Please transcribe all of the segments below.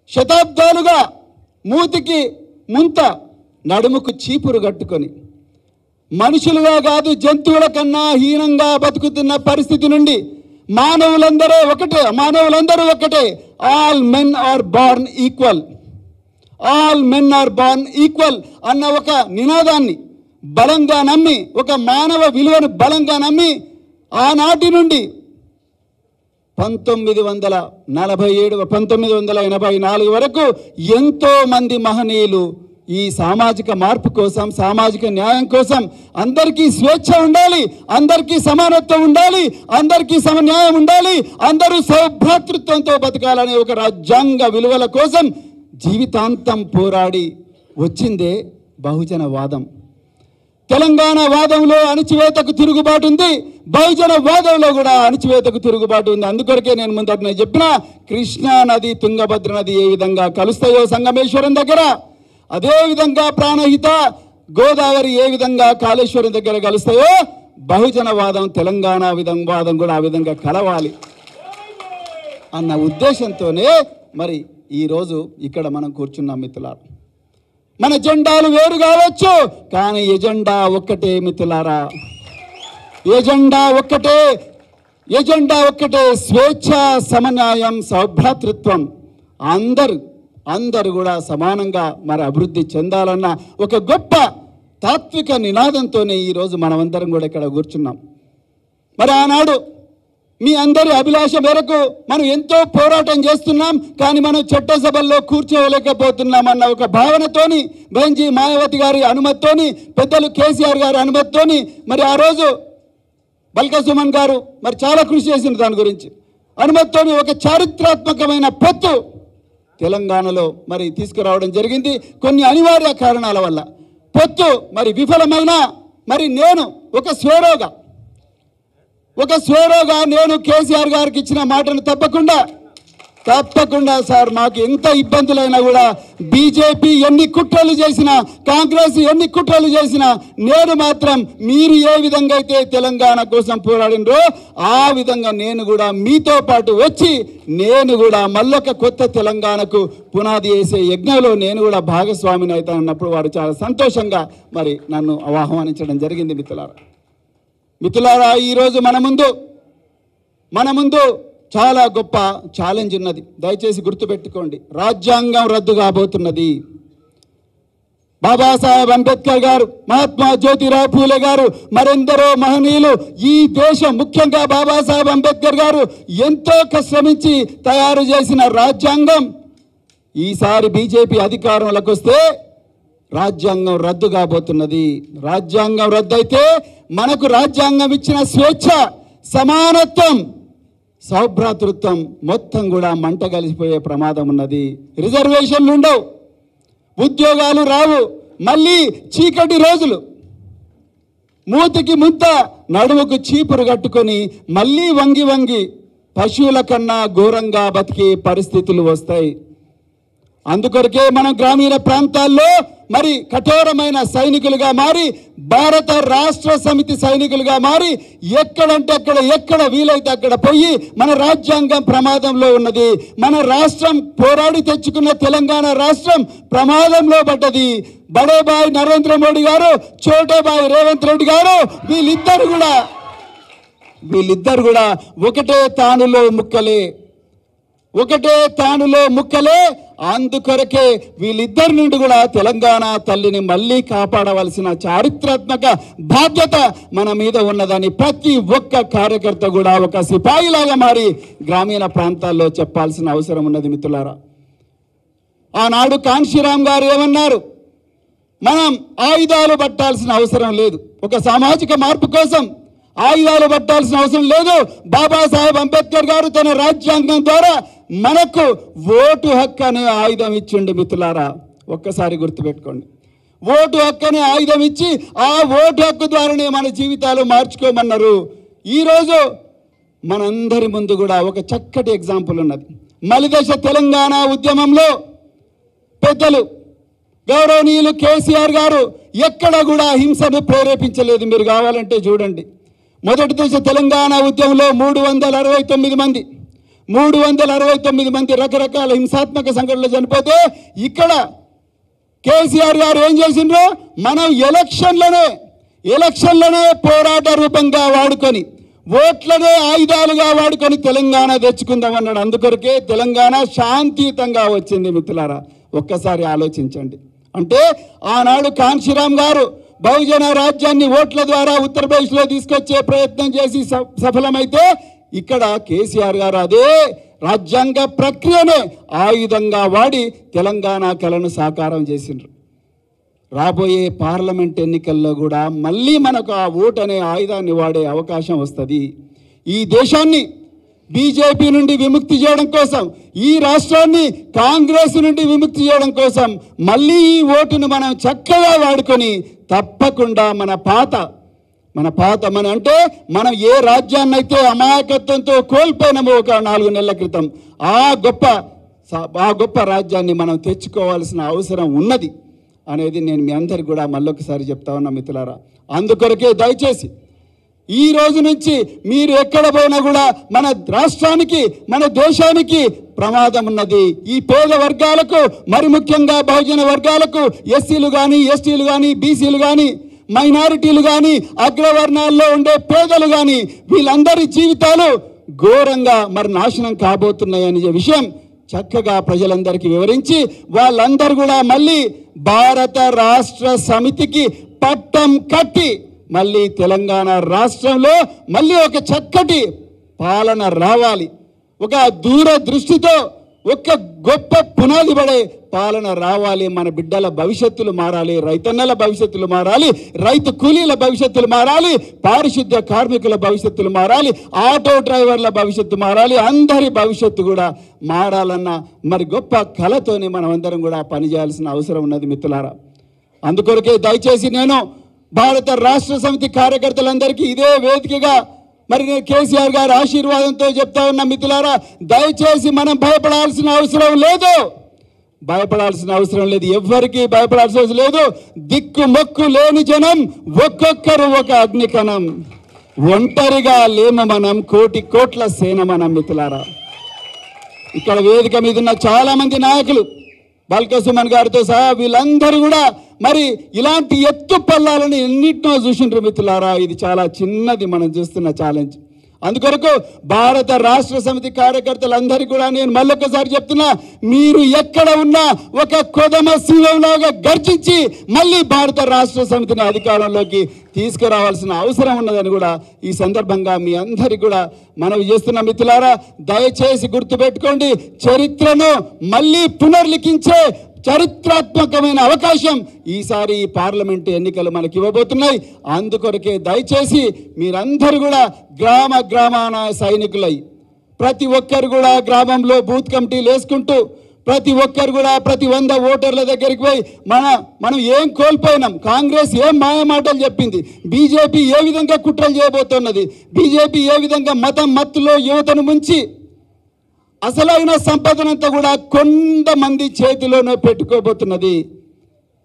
శతాబ్దాలుగా మూతికి ముంత నడుముకు చీపురు కట్టుకొని మనుషులుగా కాదు జంతువుల కన్నా హీనంగా బతుకుతున్న పరిస్థితి నుండి మానవులందరూ ఒకటే. All men are born equal, all men are born equal అన్న ఒక నినాదాన్ని బలంగా నమ్మి, ఒక మానవ విలువను బలంగా నమ్మి ఆనాటి నుండి 1984 వరకు ఎంతో మంది మహనీయులు ఈ సామాజిక మార్పు కోసం, సామాజిక న్యాయం కోసం, అందరికీ స్వేచ్ఛ ఉండాలి, అందరికీ సమానత్వం ఉండాలి, అందరికీ సమన్యాయం ఉండాలి, అందరూ సౌభ్రాతృత్వంతో బతకాలనే ఒక రాజ్యాంగ విలువల కోసం జీవితాంతం పోరాడి వచ్చిందే బహుజన వాదం. తెలంగాణ వాదంలో అణచివేతకు తిరుగుబాటు ఉంది, బహుజన వాదంలో కూడా అణచివేతకు తిరుగుబాటు ఉంది. అందుకొరకే నేను ముందట చెప్పిన కృష్ణా నది తుంగభద్ర నది ఏ విధంగా కలుస్తాయో సంగమేశ్వరం దగ్గర, అదే విధంగా ప్రాణహిత గోదావరి ఏ విధంగా కాళేశ్వరం దగ్గర కలుస్తాయో బహుజన వాదం, తెలంగాణ వాదం కూడా ఆ విధంగా కలవాలి అన్న ఉద్దేశంతోనే మరి ఈరోజు ఇక్కడ మనం కూర్చున్నాం మిత్రులారా. మన జెండాలు వేరు కావచ్చు, కానీ ఎజెండా ఒక్కటే మిత్రులారా, ఎజెండా ఒక్కటే. స్వేచ్ఛ, సమన్యాయం, సౌభ్రాతృత్వం, అందరూ కూడా సమానంగా మరి అభివృద్ధి చెందాలన్న ఒక గొప్ప తాత్విక నినాదంతోనే ఈరోజు మనమందరం కూడా ఇక్కడ కూర్చున్నాం. మరి ఆనాడు మీ అందరి అభిలాష మేరకు మనం ఎంతో పోరాటం చేస్తున్నాం, కానీ మనం చట్టసభల్లో కూర్చోలేకపోతున్నాం అన్న ఒక భావనతోని, బెంజీ మాయావతి గారి అనుమతితోని, పెద్దలు కేసీఆర్ గారి అనుమతితోని, మరి ఆ రోజు బల్క సుమన్ గారు మరి చాలా కృషి చేసిన దాని గురించి అనుమతితోని ఒక చారిత్రాత్మకమైన పొత్తు తెలంగాణలో మరి తీసుకురావడం జరిగింది. కొన్ని అనివార్య కారణాల వల్ల పొత్తు మరి విఫలమైన, మరి నేను ఒక స్వేరోగా నేను కేసీఆర్ గారికి ఇచ్చిన మాటను తప్పకుండా సార్, మాకు ఎంత ఇబ్బందులైనా కూడా బీజేపీ ఎన్ని కుట్రలు చేసినా, కాంగ్రెస్ ఎన్ని కుట్రలు చేసినా, నేను మాత్రం మీరు ఏ విధంగా అయితే తెలంగాణ కోసం పోరాడినరో ఆ విధంగా నేను కూడా మీతో పాటు వచ్చి నేను కూడా మళ్ళొక కొత్త తెలంగాణకు పునాది వేసే యజ్ఞంలో నేను కూడా భాగస్వామిని అవుతానన్నప్పుడు వారు చాలా సంతోషంగా మరి నన్ను ఆహ్వానించడం జరిగింది. మిత్రులారా, ఈరోజు మన ముందు చాలా గొప్ప ఛాలెంజ్ ఉన్నది. దయచేసి గుర్తుపెట్టుకోండి, రాజ్యాంగం రద్దు కాబోతున్నది. బాబాసాహెబ్ అంబేద్కర్ గారు, మహాత్మా జ్యోతిరావు పూలే గారు, మరెందరో మహనీయులు ఈ దేశం, ముఖ్యంగా బాబాసాహెబ్ అంబేద్కర్ గారు ఎంతో కష్టమించి తయారు చేసిన రాజ్యాంగం ఈసారి బీజేపీ అధికారంలోకి వస్తే రాజ్యాంగం రద్దు కాబోతున్నది. రాజ్యాంగం రద్దు అయితే మనకు రాజ్యాంగం ఇచ్చిన స్వేచ్ఛ, సమానత్వం, సౌభ్రాతృత్వం మొత్తం కూడా మంట కలిసిపోయే ప్రమాదం ఉన్నది. రిజర్వేషన్లు ఉండవు, ఉద్యోగాలు రావు, మళ్ళీ చీకటి రోజులు, మూతికి ముంత నడుముకు చీపురు కట్టుకొని మళ్ళీ వంగి పశువుల కన్నా ఘోరంగా బతికే పరిస్థితులు వస్తాయి. అందుకొరకే మనం గ్రామీణ ప్రాంతాల్లో మరి కఠోరమైన సైనికులుగా మారి, భారత రాష్ట్ర సమితి సైనికులుగా మారి, ఎక్కడంటే అక్కడ, ఎక్కడ వీలైతే అక్కడ పోయి మన రాజ్యాంగం ప్రమాదంలో ఉన్నది, మన రాష్ట్రం పోరాడి తెచ్చుకున్న తెలంగాణ రాష్ట్రం ప్రమాదంలో పడ్డది. బడేబాయ్ నరేంద్ర మోడీ గారు, చోటేబాయ్ రేవంత్ రెడ్డి గారు, వీళ్ళిద్దరు కూడా ఒకటే తానులో ముక్కలే. అందుకొరకే వీళ్ళిద్దరి నుండి కూడా తెలంగాణ తల్లిని మళ్ళీ కాపాడవలసిన చారిత్రాత్మక బాధ్యత మన మీద ఉన్నదని ప్రతి ఒక్క కార్యకర్త కూడా ఒక సిపాయిలాగా మారి గ్రామీణ ప్రాంతాల్లో చెప్పాల్సిన అవసరం ఉన్నది. మిత్రులారా, ఆనాడు కాన్షీరామ్ గారు ఏమన్నారు? మనం ఆయుధాలు పట్టాల్సిన అవసరం లేదు, ఒక సామాజిక మార్పు కోసం ఆయుధాలు పట్టాల్సిన అవసరం లేదు. బాబాసాహెబ్ అంబేద్కర్ గారు తన రాజ్యాంగం ద్వారా మనకు ఓటు హక్కు అనే ఆయుధం ఇచ్చిండు. మిత్రులారా, ఒక్కసారి గుర్తుపెట్టుకోండి, ఓటు హక్కు అనే ఆయుధం ఇచ్చి ఆ ఓటు హక్కు ద్వారానే మన జీవితాలు మార్చుకోమన్నారు. ఈరోజు మనందరి ముందు కూడా ఒక చక్కటి ఎగ్జాంపుల్ ఉన్నది. మలిదశ తెలంగాణ ఉద్యమంలో పెద్దలు గౌరవనీయులు కేసీఆర్ గారు ఎక్కడ కూడా హింసను ప్రేరేపించలేదు. మీరు కావాలంటే చూడండి, మొదటి దశ తెలంగాణ ఉద్యమంలో 369 మంది, 369 మంది రకరకాల హింసాత్మక సంఘటనలు చనిపోతే ఇక్కడ కేసీఆర్ గారు ఏం చేసిండ్రో మనం ఎలక్షన్లనే పోరాట రూపంగా వాడుకొని ఓట్లనే ఆయుధాలుగా వాడుకొని తెలంగాణ తెచ్చుకుందాం అన్నాడు. అందుకొరకే తెలంగాణ శాంతియుతంగా వచ్చింది. మిత్రులారా ఒక్కసారి ఆలోచించండి. అంటే ఆనాడు కాన్షీరామ్ గారు బహుజన రాజ్యాన్ని ఓట్ల ద్వారా ఉత్తరప్రదేశ్లో తీసుకొచ్చే ప్రయత్నం చేసి సఫలమైతే ఇక్కడ కేసీఆర్ గారు అదే రాజ్యాంగ ప్రక్రియనే ఆయుధంగా వాడి తెలంగాణ కలను సాకారం చేసిండ్రు. రాబోయే పార్లమెంట్ ఎన్నికల్లో కూడా మళ్ళీ మనకు ఆ ఓటు అనే ఆయుధాన్ని వాడే అవకాశం వస్తుంది. ఈ దేశాన్ని బీజేపీ నుండి విముక్తి చేయడం కోసం, ఈ రాష్ట్రాన్ని కాంగ్రెస్ నుండి విముక్తి చేయడం కోసం మళ్ళీ ఈ ఓటును మనం చక్కగా వాడుకొని తప్పకుండా అంటే మనం ఏ రాజ్యాన్ని అయితే అమాయకత్వంతో కోల్పోయినామో ఒక 4 నెలల క్రితం ఆ గొప్ప రాజ్యాన్ని మనం తెచ్చుకోవాల్సిన అవసరం ఉన్నది అనేది నేను మీ అందరికి కూడా మళ్ళొకసారి చెప్తా ఉన్నా మిత్రులారా. అందుకొరకే దయచేసి ఈ రోజు నుంచి మీరు ఎక్కడ పోయినా కూడా మన రాష్ట్రానికి మన దేశానికి ప్రమాదం ఉన్నది. ఈ పేద వర్గాలకు మరి ముఖ్యంగా బహుజన వర్గాలకు ఎస్సీలు కానీ ఎస్టీలు కానీ బీసీలు కానీ మైనారిటీలు కానీ అగ్రవర్ణాల్లో ఉండే పేదలు కానీ వీళ్ళందరి జీవితాలు ఘోరంగా మరి నాశనం కాబోతున్నాయనే విషయం చక్కగా ప్రజలందరికీ వివరించి వాళ్ళందరూ కూడా మళ్ళీ భారత రాష్ట్ర సమితికి పట్టం కట్టి మళ్ళీ తెలంగాణ రాష్ట్రంలో మళ్ళీ ఒక చక్కటి పాలన రావాలి. ఒక దూరదృష్టితో ఒక గొప్ప పునాది పడే పాలన రావాలి. మన బిడ్డల భవిష్యత్తులు మారాలి, రైతన్నల భవిష్యత్తులు మారాలి, రైతు కూలీల భవిష్యత్తులు మారాలి, పారిశుద్ధ్య కార్మికుల భవిష్యత్తులు మారాలి, ఆటో డ్రైవర్ల భవిష్యత్తు మారాలి, అందరి భవిష్యత్తు కూడా మారాలన్న మరి గొప్ప కళతోనే మనం అందరం కూడా పనిచేయాల్సిన అవసరం ఉన్నది మిత్రులారా. అందుకొరకే దయచేసి నేను భారత రాష్ట్ర సమితి కార్యకర్తలందరికీ ఇదే వేదికగా మరి నేను కేసీఆర్ గారి ఆశీర్వాదంతో చెప్తా ఉన్న మిత్రులారా, దయచేసి మనం భయపడాల్సిన అవసరం లేదు. ఎవ్వరికీ భయపడాల్సిన అవసరం లేదు. దిక్కు మొక్కు లేని జనం ఒక్కొక్కరు ఒక అగ్నికణం, ఒంటరిగా లేము మనం, కోట్ల సేన మనం మిత్రులారా. ఇక్కడ వేదిక మీద ఉన్న చాలా మంది నాయకులు బాల్క సుమన్ గారితో సహా వీళ్ళందరూ కూడా మరి ఇలాంటి ఎత్తు పల్లాలని ఎన్నిటినో చూసిండ్రు మిత్రులారా. ఇది చాలా చిన్నది మనం చూస్తున్న ఛాలెంజ్. అందుకొరకు భారత రాష్ట్ర సమితి కార్యకర్తలందరికీ కూడా నేను మళ్ళొకసారి చెప్తున్నా, మీరు ఎక్కడ ఉన్నా ఒక కొదమ సింహంలాగా గర్జించి మళ్ళీ భారత రాష్ట్ర సమితిని అధికారంలోకి తీసుకురావాల్సిన అవసరం ఉన్నదని కూడా ఈ సందర్భంగా మీ అందరికీ కూడా మనవి చేస్తున్న మిత్రులారా. దయచేసి గుర్తుపెట్టుకోండి, చరిత్రను మళ్ళీ పునర్లిఖించే చరిత్రాత్మకమైన అవకాశం ఈసారి ఈ పార్లమెంటు ఎన్నికలు మనకి ఇవ్వబోతున్నాయి. అందుకొరకే దయచేసి మీరందరూ కూడా గ్రామాన సైనికులై ప్రతి ఒక్కరు కూడా గ్రామంలో బూత్ కమిటీలు వేసుకుంటూ ప్రతి ఒక్కరు కూడా ప్రతి 100 ఓటర్ల దగ్గరికి పోయి మనం ఏం కోల్పోయినాం, కాంగ్రెస్ ఏం మాయమాటలు చెప్పింది, బీజేపీ ఏ విధంగా కుట్రలు చేయబోతున్నది, బీజేపీ ఏ విధంగా మత్తులో యువతను ముంచి అసలైన సంపదనంతా కూడా కొంతమంది చేతిలోనే పెట్టుకోబోతున్నది.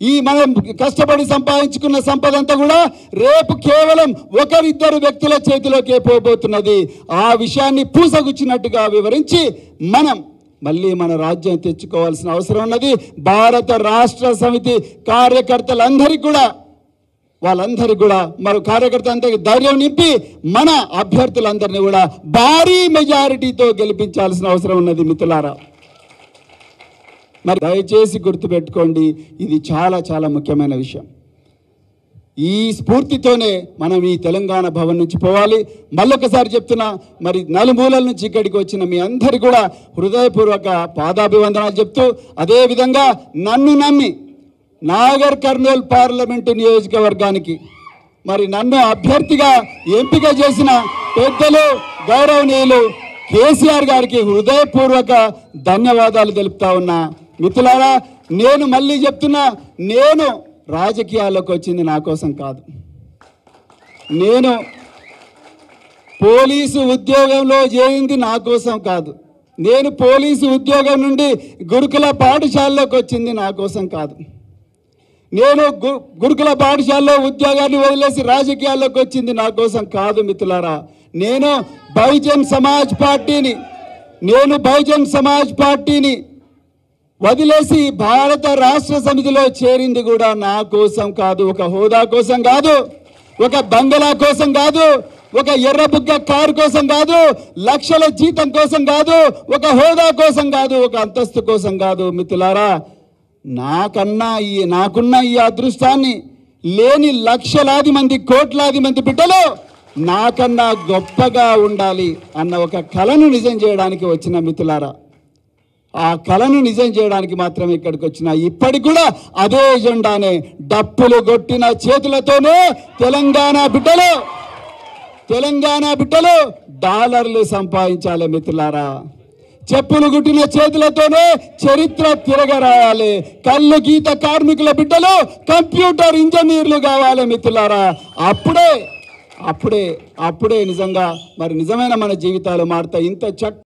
ఈ మనం కష్టపడి సంపాదించుకున్న సంపద అంతా కూడా రేపు కేవలం 1-2 వ్యక్తుల చేతిలోకే పోబోతున్నది. ఆ విషయాన్ని పూసగుచ్చినట్టుగా వివరించి మనం మళ్ళీ మన రాజ్యం తెచ్చుకోవాల్సిన అవసరం ఉన్నది. భారత రాష్ట్ర సమితి కార్యకర్తలందరికీ కూడా వాళ్ళందరికీ కూడా మరి కార్యకర్తలందరికీ ధైర్యం నింపి మన అభ్యర్థులందరినీ కూడా భారీ మెజారిటీతో గెలిపించాల్సిన అవసరం ఉన్నది మిత్రులారా. మరి దయచేసి గుర్తుపెట్టుకోండి, ఇది చాలా చాలా ముఖ్యమైన విషయం. ఈ స్ఫూర్తితోనే మనం ఈ తెలంగాణ భవన్ నుంచి పోవాలి. మళ్ళొకసారి చెప్తున్నా, మరి నలుమూలల నుంచి ఇక్కడికి వచ్చిన మీ అందరికీ కూడా హృదయపూర్వక పాదాభివందనాలు చెప్తూ, అదేవిధంగా నన్ను నమ్మి నాగర్ కర్నూల్ పార్లమెంటు నియోజకవర్గానికి మరి నన్ను అభ్యర్థిగా ఎంపిక చేసిన పెద్దలు గౌరవనీయులు కేసీఆర్ గారికి హృదయపూర్వక ధన్యవాదాలు తెలుపుతా ఉన్నా. మిత్రులారా, నేను మళ్ళీ చెప్తున్నా, నేను రాజకీయాల్లోకి వచ్చింది నా కోసం కాదు. నేను పోలీసు ఉద్యోగంలో చేరింది నా కోసం కాదు. నేను పోలీసు ఉద్యోగం నుండి గురుకుల పాఠశాలలోకి వచ్చింది నా కోసం కాదు. నేను గురుకుల పాఠశాలలో ఉద్యోగాన్ని వదిలేసి రాజకీయాల్లోకి వచ్చింది నా కోసం కాదు మిత్రులారా. నేను బహుజన్ సమాజ్ పార్టీని నేను బహుజన్ సమాజ్ పార్టీని వదిలేసి భారత రాష్ట్ర సమితిలో చేరింది కూడా నా కోసం కాదు, ఒక హోదా కోసం కాదు, ఒక బంగళా కోసం కాదు, ఒక ఎర్రబుగ్గ కారు కోసం కాదు, లక్షల జీతం కోసం కాదు, ఒక హోదా కోసం కాదు, ఒక అంతస్తు కోసం కాదు. మిత్రులారా, నాకున్న ఈ అదృష్టాన్ని లేని లక్షలాది మంది కోట్లాది మంది బిడ్డలు నాకన్నా గొప్పగా ఉండాలి అన్న ఒక కలను నిజం చేయడానికి వచ్చిన మిత్రులారా, ఆ కలను నిజం చేయడానికి మాత్రమే ఇక్కడికి వచ్చిన. ఇప్పటికి కూడా అదే ఎజెండానే, డప్పులు కొట్టిన చేతులతోనే తెలంగాణ బిడ్డలు డాలర్లు సంపాదించాలి మిత్రులారా. చెప్పులు గుట్టిన చేతులతోనే చరిత్ర తిరగరాయాలి. కళ్ళు గీత కార్మికుల బిడ్డలు కంప్యూటర్ ఇంజనీర్లు కావాలి మిత్రులారా. అప్పుడే నిజంగా మరి నిజమైన మన జీవితాలు మారుతాయి. ఇంత